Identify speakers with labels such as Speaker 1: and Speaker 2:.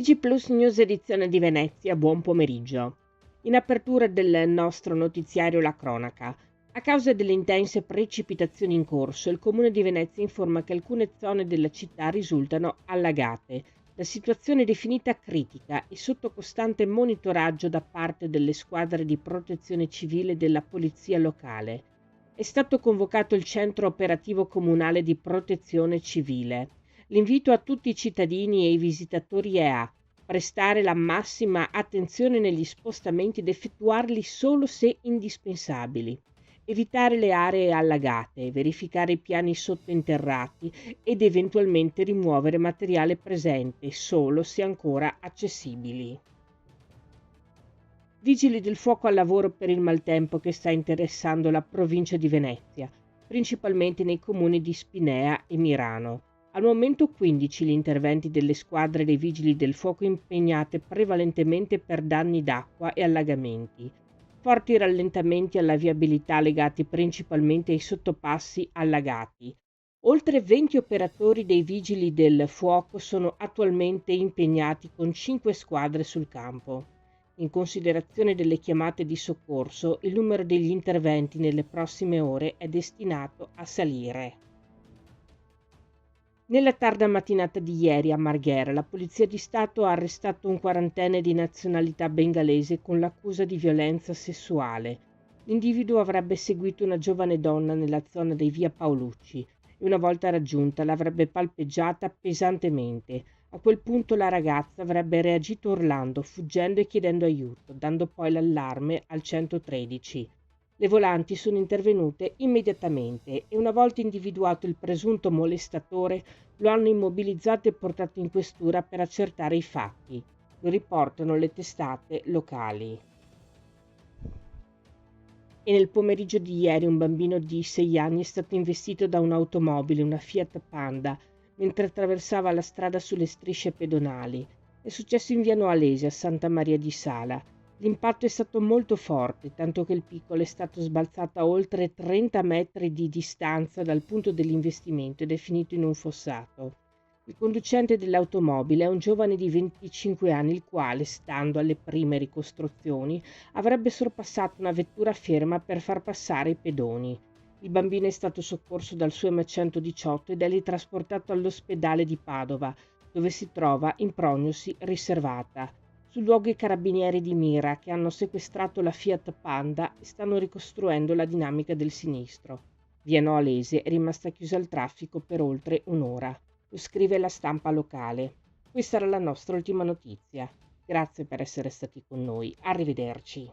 Speaker 1: TG Plus News edizione di Venezia, buon pomeriggio. In apertura del nostro notiziario la cronaca. A causa delle intense precipitazioni in corso, il Comune di Venezia informa che alcune zone della città risultano allagate. La situazione è definita critica e sotto costante monitoraggio da parte delle squadre di protezione civile della polizia locale. È stato convocato il centro operativo comunale di protezione civile. L'invito a tutti i cittadini e i visitatori è a prestare la massima attenzione negli spostamenti ed effettuarli solo se indispensabili, evitare le aree allagate, verificare i piani sottointerrati ed eventualmente rimuovere materiale presente solo se ancora accessibili. Vigili del fuoco al lavoro per il maltempo che sta interessando la provincia di Venezia, principalmente nei comuni di Spinea e Mirano. Al momento 15 gli interventi delle squadre dei vigili del fuoco impegnate prevalentemente per danni d'acqua e allagamenti. Forti rallentamenti alla viabilità legati principalmente ai sottopassi allagati. Oltre 20 operatori dei vigili del fuoco sono attualmente impegnati con 5 squadre sul campo. In considerazione delle chiamate di soccorso, il numero degli interventi nelle prossime ore è destinato a salire. Nella tarda mattinata di ieri a Marghera, la Polizia di Stato ha arrestato un quarantenne di nazionalità bengalese con l'accusa di violenza sessuale. L'individuo avrebbe seguito una giovane donna nella zona di via Paolucci e una volta raggiunta l'avrebbe palpeggiata pesantemente. A quel punto la ragazza avrebbe reagito urlando, fuggendo e chiedendo aiuto, dando poi l'allarme al 113. Le volanti sono intervenute immediatamente e una volta individuato il presunto molestatore lo hanno immobilizzato e portato in questura per accertare i fatti. Lo riportano le testate locali. E nel pomeriggio di ieri un bambino di 6 anni è stato investito da un'automobile, una Fiat Panda, mentre attraversava la strada sulle strisce pedonali. È successo in via Noalese a Santa Maria di Sala. L'impatto è stato molto forte, tanto che il piccolo è stato sbalzato a oltre 30 metri di distanza dal punto dell'investimento ed è finito in un fossato. Il conducente dell'automobile è un giovane di 25 anni, il quale, stando alle prime ricostruzioni, avrebbe sorpassato una vettura ferma per far passare i pedoni. Il bambino è stato soccorso dal SUEM 118 ed è ritrasportato all'ospedale di Padova, dove si trova in prognosi riservata. Sul luogo i carabinieri di Mira, che hanno sequestrato la Fiat Panda, e stanno ricostruendo la dinamica del sinistro. Via Noalese è rimasta chiusa al traffico per oltre un'ora. Lo scrive la stampa locale. Questa era la nostra ultima notizia. Grazie per essere stati con noi. Arrivederci.